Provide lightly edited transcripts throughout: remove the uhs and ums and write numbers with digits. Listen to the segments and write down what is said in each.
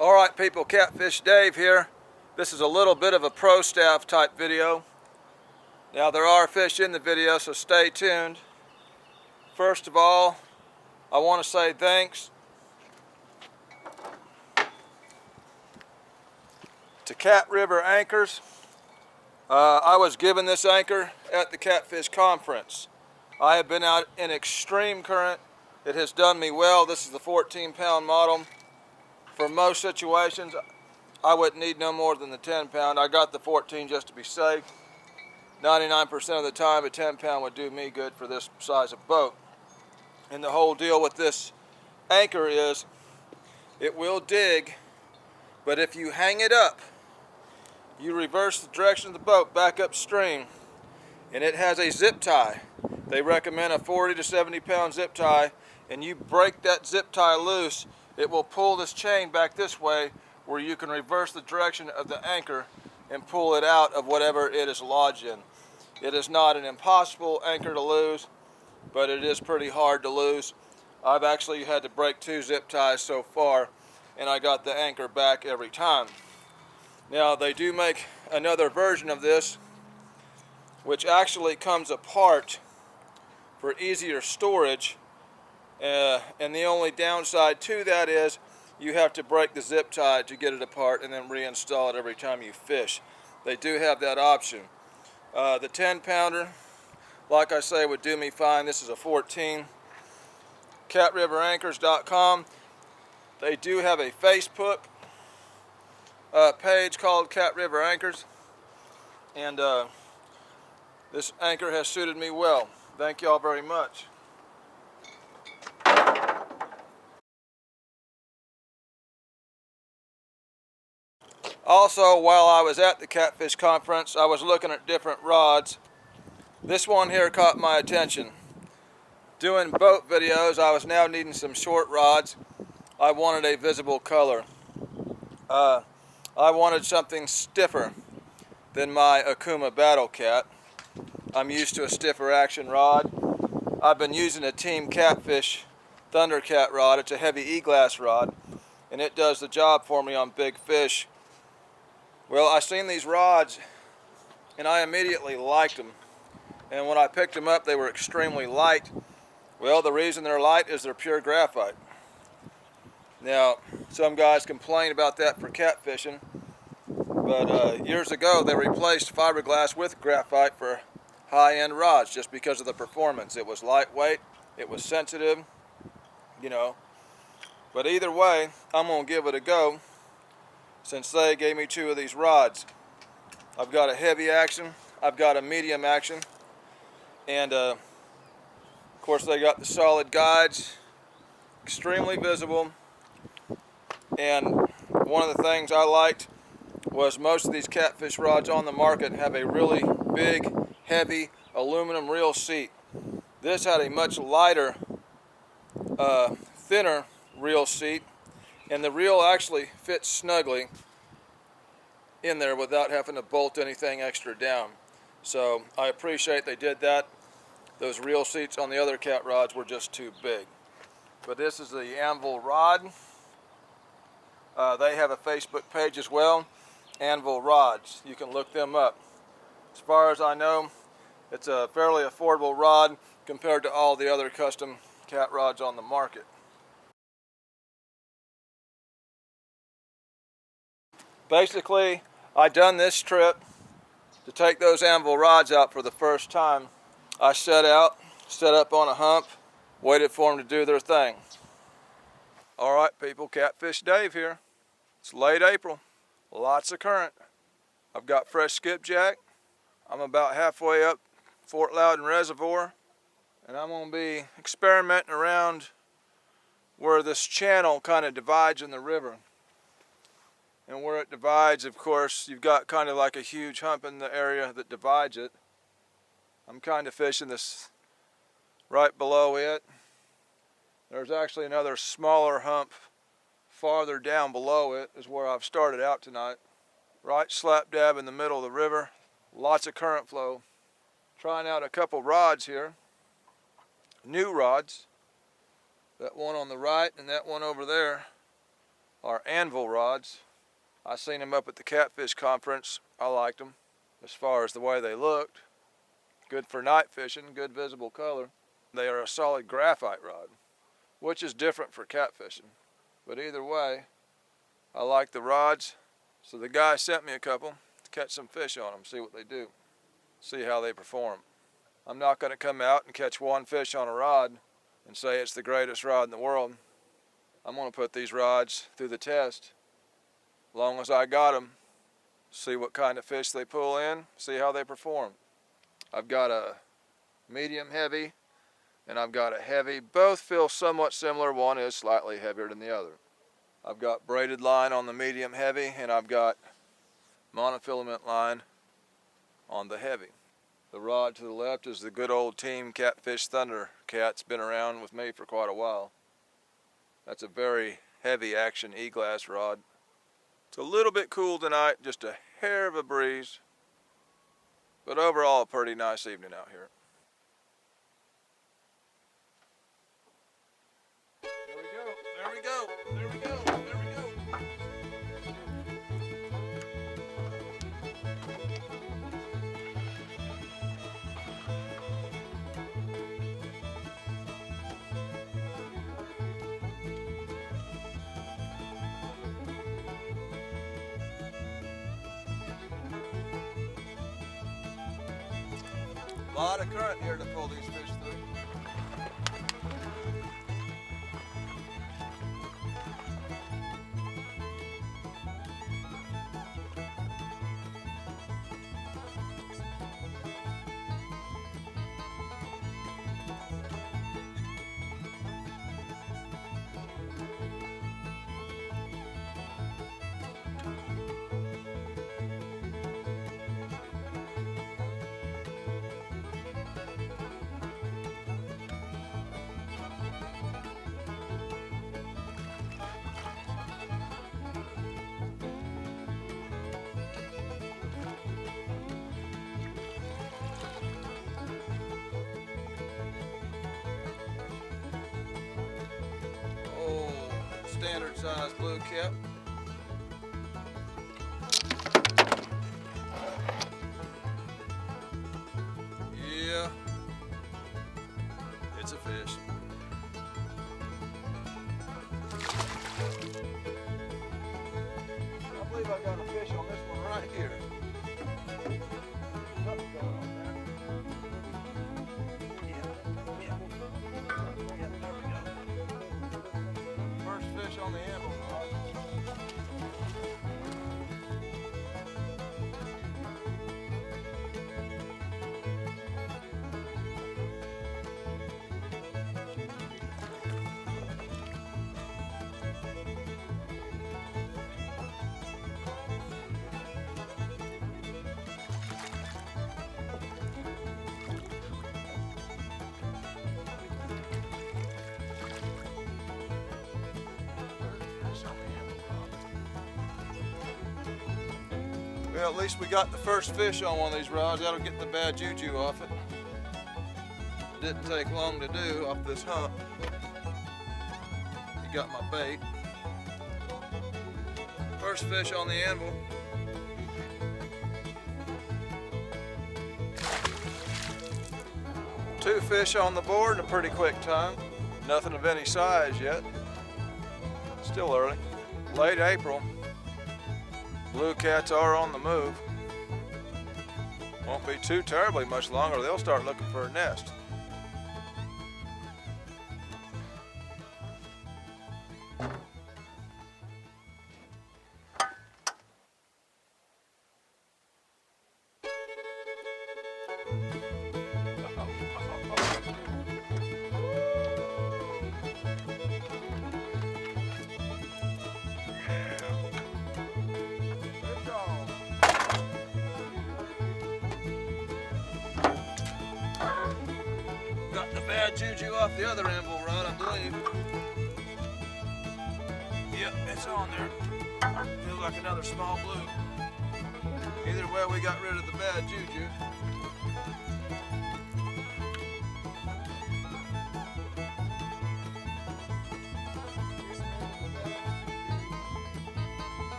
Alright people, Catfish Dave here. This is a little bit of a pro staff type video. Now there are fish in the video, so stay tuned. First of all, I want to say thanks to Cat River Anchors. I was given this anchor at the Catfish Conference. I have been out in extreme current. It has done me well. This is the 14-pound model. For most situations, I wouldn't need no more than the 10-pound. I got the 14 just to be safe. 99% of the time, a 10-pound would do me good for this size of boat. And the whole deal with this anchor is, it will dig, but if you hang it up, you reverse the direction of the boat back upstream, and it has a zip tie. They recommend a 40 to 70 pound zip tie, and you break that zip tie loose, it will pull this chain back this way where you can reverse the direction of the anchor and pull it out of whatever it is lodged in. It is not an impossible anchor to lose, but it is pretty hard to lose. I've actually had to break 2 zip ties so far, and I got the anchor back every time. Now they do make another version of this, which actually comes apart for easier storage, and the only downside to that is you have to break the zip tie to get it apart and then reinstall it every time you fish. They do have that option. The 10-pounder, like I say, would do me fine. This is a 14. CatRiverAnchors.com. They do have a Facebook page called Cat River Anchors, and this anchor has suited me well. Thank y'all very much. Also, while I was at the Catfish Conference, I was looking at different rods. This one here caught my attention. Doing boat videos, I was now needing some short rods. I wanted a visible color. I wanted something stiffer than my Akuma Battle Cat. I'm used to a stiffer action rod. I've been using a Team Catfish Thundercat rod. It's a heavy E-glass rod, and it does the job for me on big fish. Well, I seen these rods and I immediately liked them, and when I picked them up they were extremely light. Well, the reason they're light is they're pure graphite. Now, some guys complain about that for catfishing, but years ago they replaced fiberglass with graphite for high-end rods just because of the performance. It was lightweight, it was sensitive, you know. But either way, I'm going to give it a go since they gave me 2 of these rods. I've got a heavy action, I've got a medium action, and of course they got the solid guides, extremely visible. And one of the things I liked was most of these catfish rods on the market have a really big, heavy aluminum reel seat. This had a much lighter, thinner reel seat, and the reel actually fits snugly in there without having to bolt anything extra down. So I appreciate they did that. Those reel seats on the other cat rods were just too big. But this is the Anvil rod. They have a Facebook page as well, Anvil Rods. You can look them up. As far as I know, it's a fairly affordable rod compared to all the other custom cat rods on the market. Basically, I done this trip to take those Anvil rods out for the first time. I set out, set up on a hump, waited for them to do their thing. Alright people, Catfish Dave here. It's late April, lots of current. I've got fresh skipjack. I'm about halfway up Fort Loudon Reservoir, and I'm going to be experimenting around where this channel kind of divides in the river. And where it divides, of course, you've got kind of like a huge hump in the area that divides it. I'm kind of fishing this right below it. There's actually another smaller hump farther down below it is where I've started out tonight. Right slap dab in the middle of the river. Lots of current flow. Trying out a couple rods here. New rods. That one on the right and that one over there are Anvil rods. I seen them up at the Catfish conference. I liked them as far as the way they looked. Good for night fishing, good visible color. They are a solid graphite rod, which is different for catfishing. But either way, I like the rods. So the guy sent me a couple to catch some fish on them, see what they do, see how they perform. I'm not going to come out and catch one fish on a rod and say it's the greatest rod in the world. I'm going to put these rods through the test. As long as I got them, see what kind of fish they pull in, see how they perform. I've got a medium heavy and I've got a heavy. Both feel somewhat similar. One is slightly heavier than the other. I've got braided line on the medium heavy and I've got monofilament line on the heavy. The rod to the left is the good old Team Catfish Thunder Cat's been around with me for quite a while. That's a very heavy action e-glass rod. It's a little bit cool tonight, just a hair of a breeze, but overall a pretty nice evening out here. There we go, there we go, there we go, there we go. A lot of current here to pull these fish through. Standard size blue cap. Yeah, it's a fish. I believe I got a fish on this one right here. Something's going on there. Yeah, there we go. First fish on the Anvil rod. Well, at least we got the first fish on one of these rods. That'll get the bad juju off it. Didn't take long to do off this hump. You got my bait. First fish on the Anvil. Two fish on the board in a pretty quick time. Nothing of any size yet. Still early. Late April. Blue cats are on the move. Won't be too terribly much longer. They'll start looking for a nest. Got the bad juju off the other Anvil rod, I believe. Yep, it's on there. Feels like another small blue. Either way, we got rid of the bad juju.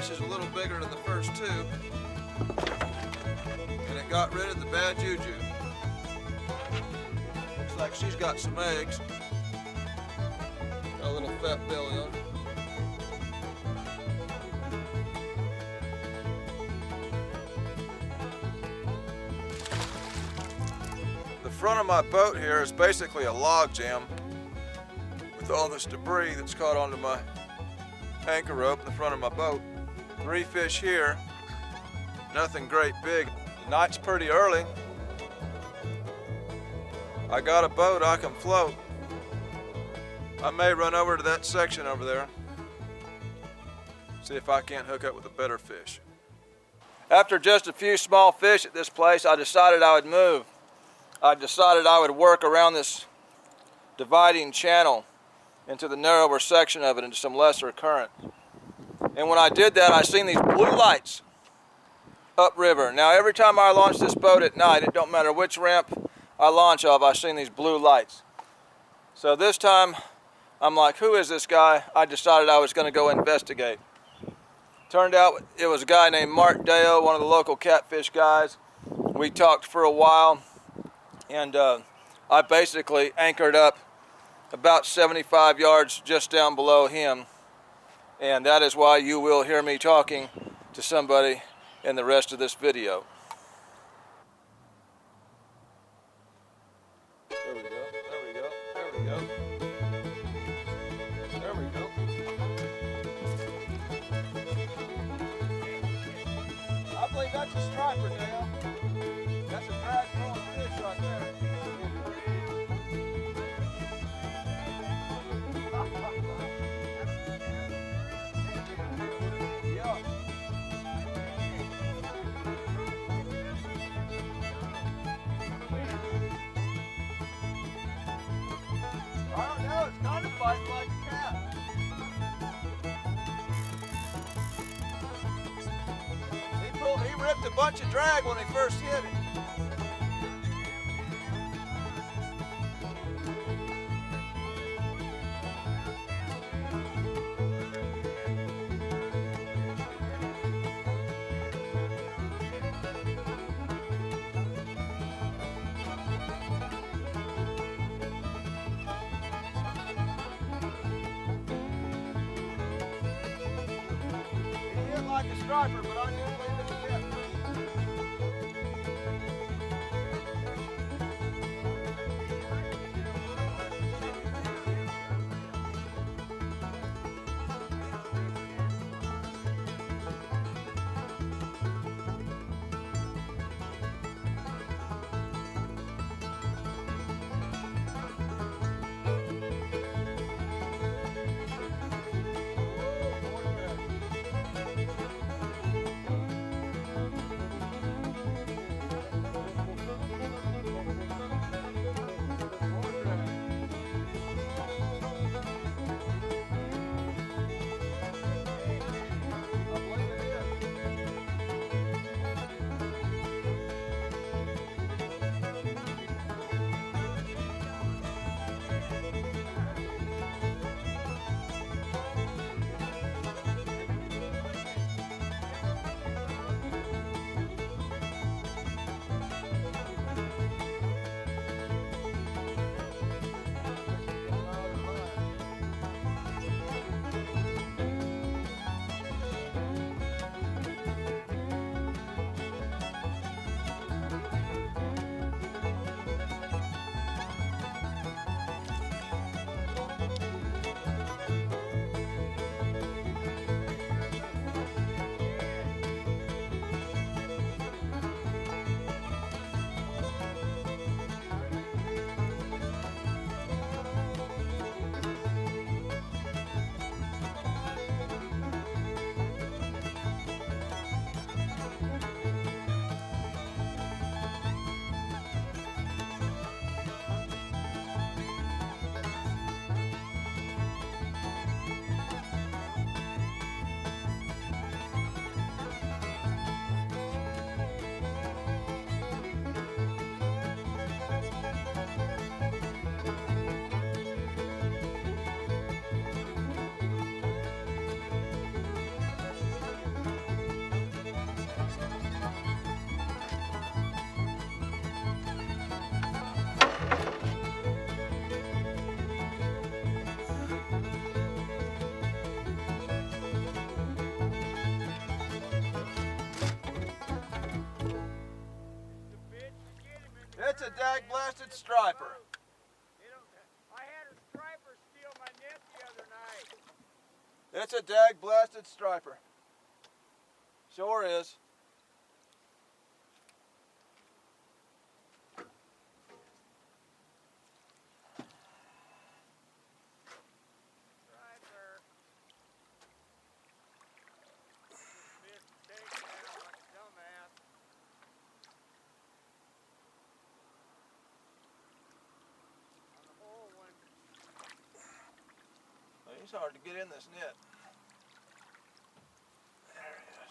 fish is a little bigger than the first two, and it got rid of the bad juju. Looks like she's got some eggs. Got a little fat belly on. The front of my boat here is basically a log jam with all this debris that's caught onto my anchor rope in the front of my boat. 3 fish here, nothing great big. The night's pretty early. I got a boat I can float. I may run over to that section over there, see if I can't hook up with a better fish. After just a few small fish at this place, I decided I would move. I decided I would work around this dividing channel into the narrower section of it, into some lesser current. And when I did that, I seen these blue lights upriver. Now every time I launch this boat at night, it don't matter which ramp I launch off, I seen these blue lights. So this time, I'm like, who is this guy? I decided I was going to go investigate. Turned out it was a guy named Mark Deo, one of the local catfish guys. We talked for a while, and I basically anchored up about 75 yards just down below him, and that is why you will hear me talking to somebody in the rest of this video. There we go, there we go, there we go. There we go. I believe that's a striper, Dale. That's a drag throwing fish right there. I don't know, it's kind of fighting like a cat. He ripped a bunch of drag when he first hit it. Like a striper, but I do believe it's a catfish. It's a dagblasted striper. I had a striper steal my net the other night. It's a dagblasted striper. Sure is. Striper. Missed the takedown like a dumbass. On the whole one. Well, he's hard to get in this net. There he is.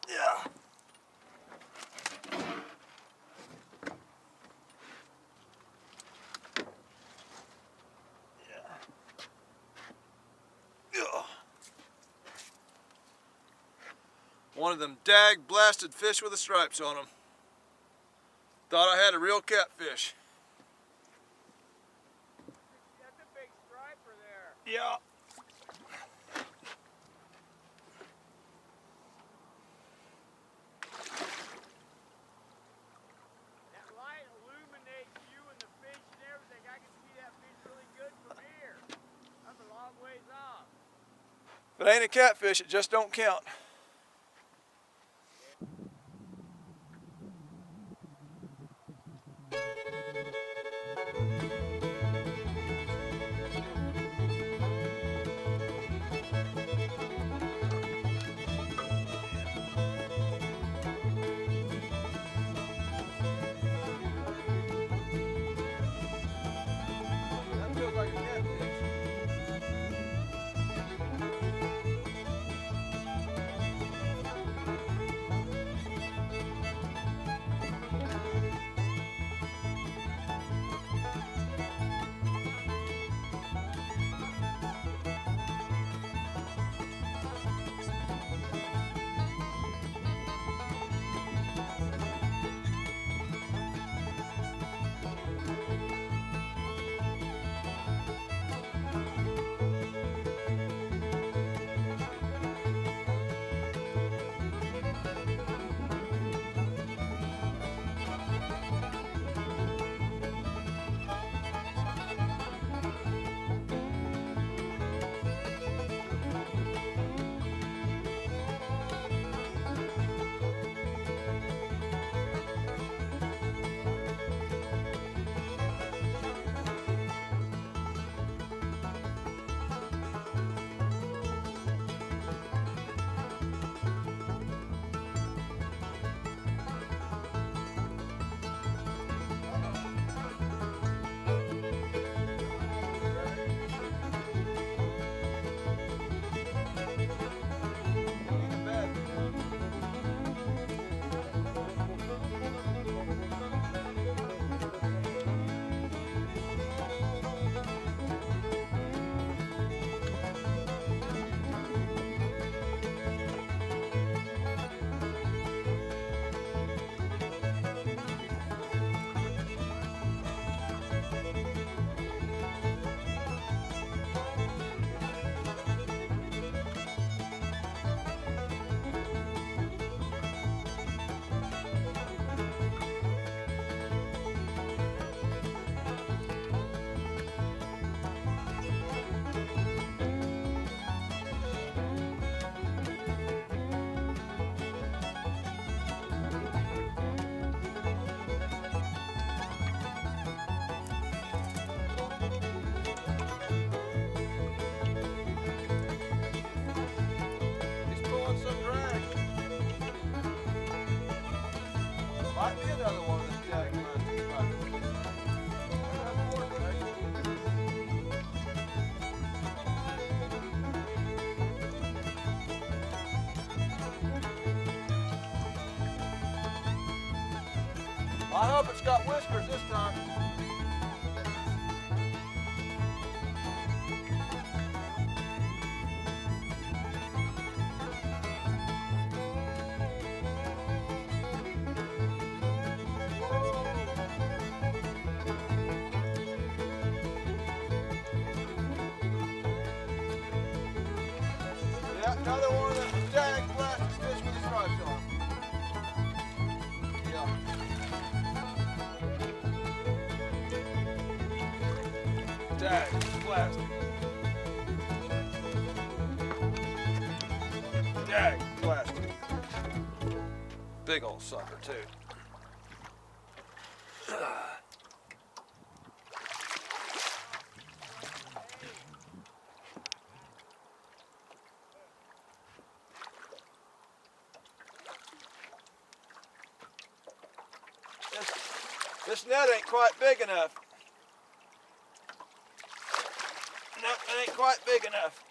Yeah. One of them dag-blasted fish with the stripes on them. Thought I had a real catfish. That's a big striper there. Yeah. That light illuminates you and the fish and everything. I can see that fish really good from here. I'm a long ways off. If it ain't a catfish, it just don't count. That feels like a catfish. Might be another one of the dag-blasted stripers. That's more nice. I hope it's got whiskers this time. Another one of the dagblasted fish with the stripes on 'em. Yeah. Dagblasted. Dagblasted. Big old sucker too. This net ain't quite big enough. No, it ain't quite big enough.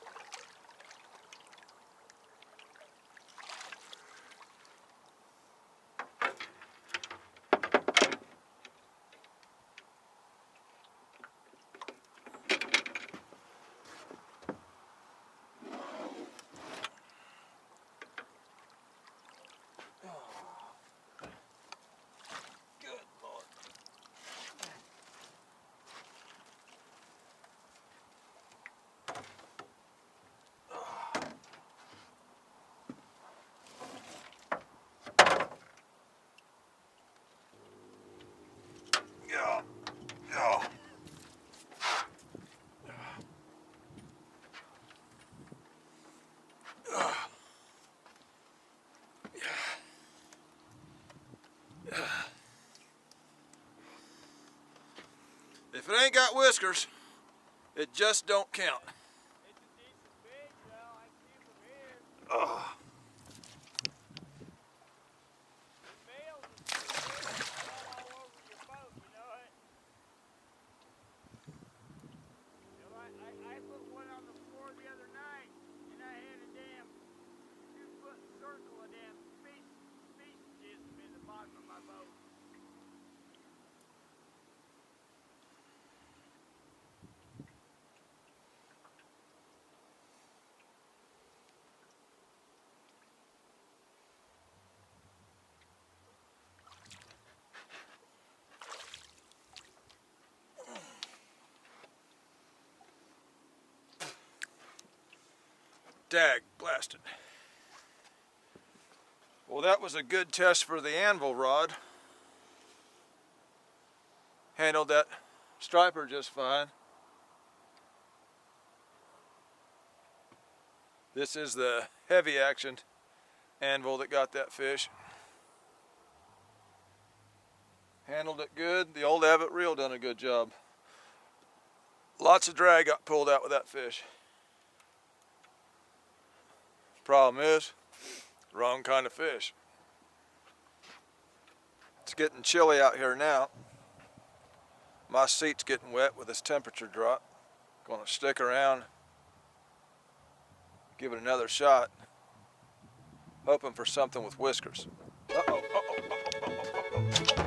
Good Lord. Yeah. Yeah. If it ain't got whiskers, it just don't count. It's a decent fish, though. I see him from here. Oh. The males are all over your boat, you know it? You know, I put one on the floor the other night, and I had a damn 2-foot circle of damn fish jism in the bottom of my boat. Dagblasted. Well, that was a good test for the Anvil rod. Handled that striper just fine. This is the heavy action Anvil that got that fish. Handled it good. The old Abbott reel done a good job. Lots of drag got pulled out with that fish. Problem is, wrong kind of fish. It's getting chilly out here now. My seat's getting wet with this temperature drop. Gonna stick around, give it another shot, hoping for something with whiskers. Uh-oh, uh-oh, uh-oh, uh-oh, uh-oh.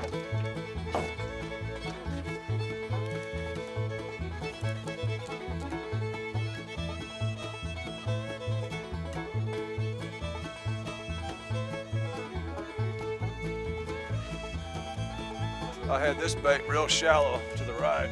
I had this bait real shallow to the right.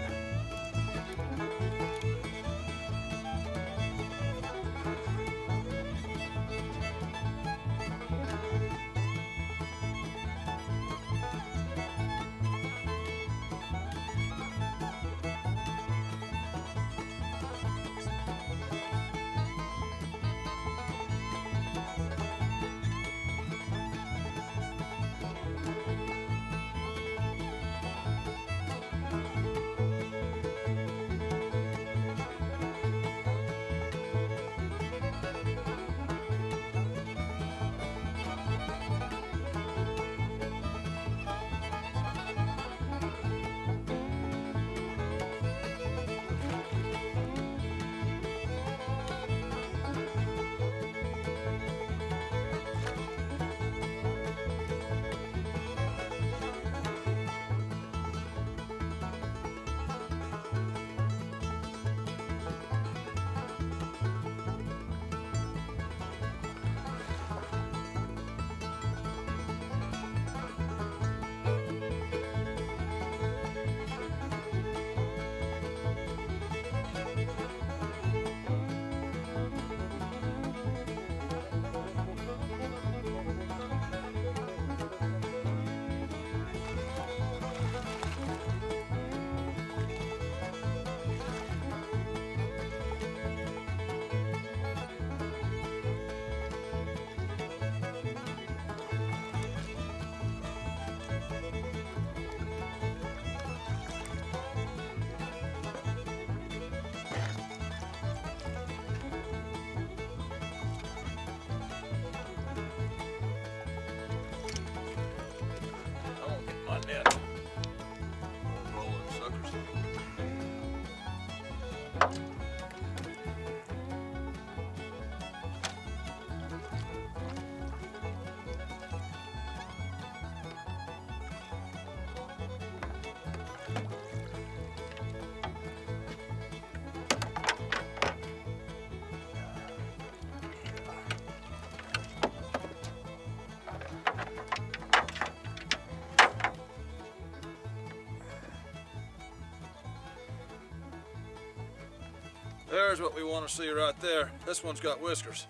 There's what we want to see right there. This one's got whiskers.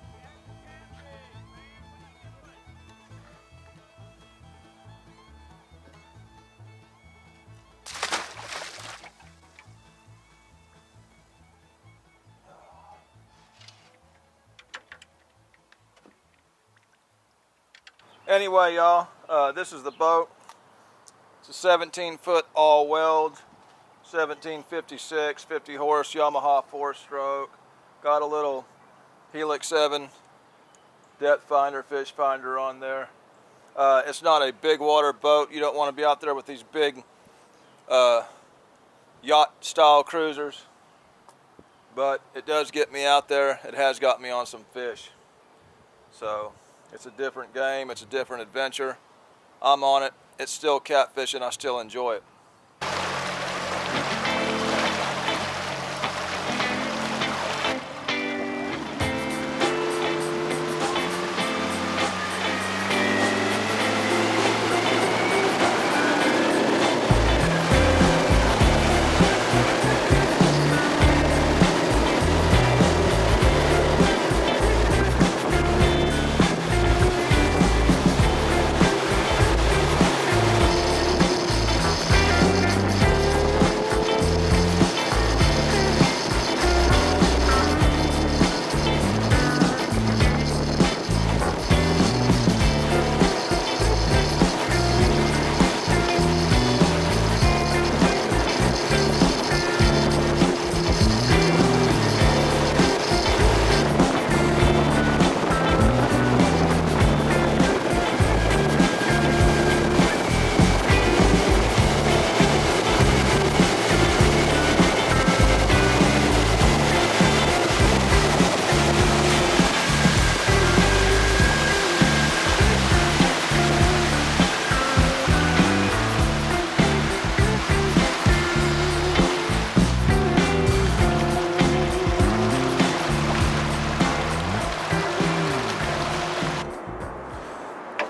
Anyway, y'all, this is the boat. It's a 17-foot all-weld, 1756, 50 horse Yamaha 4-stroke. Got a little Helix 7 depth finder, fish finder on there. It's not a big water boat. You don't want to be out there with these big yacht-style cruisers. But it does get me out there. It has got me on some fish. So it's a different game. It's a different adventure. I'm on it. It's still catfishing. I still enjoy it.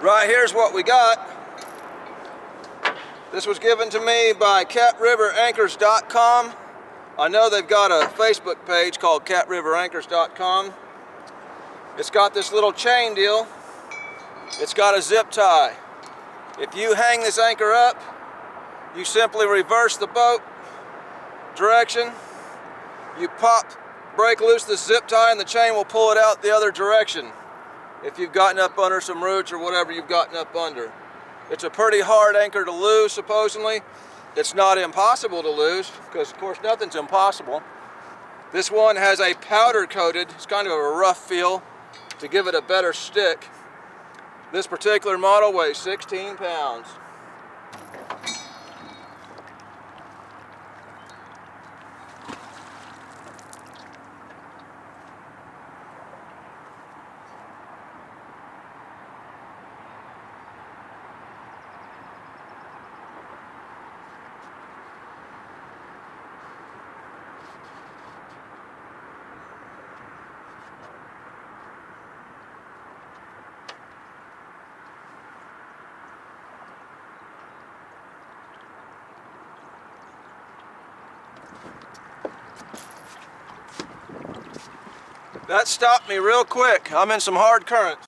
Right here's what we got. This was given to me by catriveranchors.com. I know they've got a Facebook page called catriveranchors.com. It's got this little chain deal. It's got a zip tie. If you hang this anchor up, you simply reverse the boat direction. You break loose the zip tie and the chain will pull it out the other direction. If you've gotten up under some roots or whatever you've gotten up under. It's a pretty hard anchor to lose, supposedly. It's not impossible to lose, because of course nothing's impossible. This one has a powder coated, it's kind of a rough feel to give it a better stick. This particular model weighs 16 pounds. That stopped me real quick. I'm in some hard currents.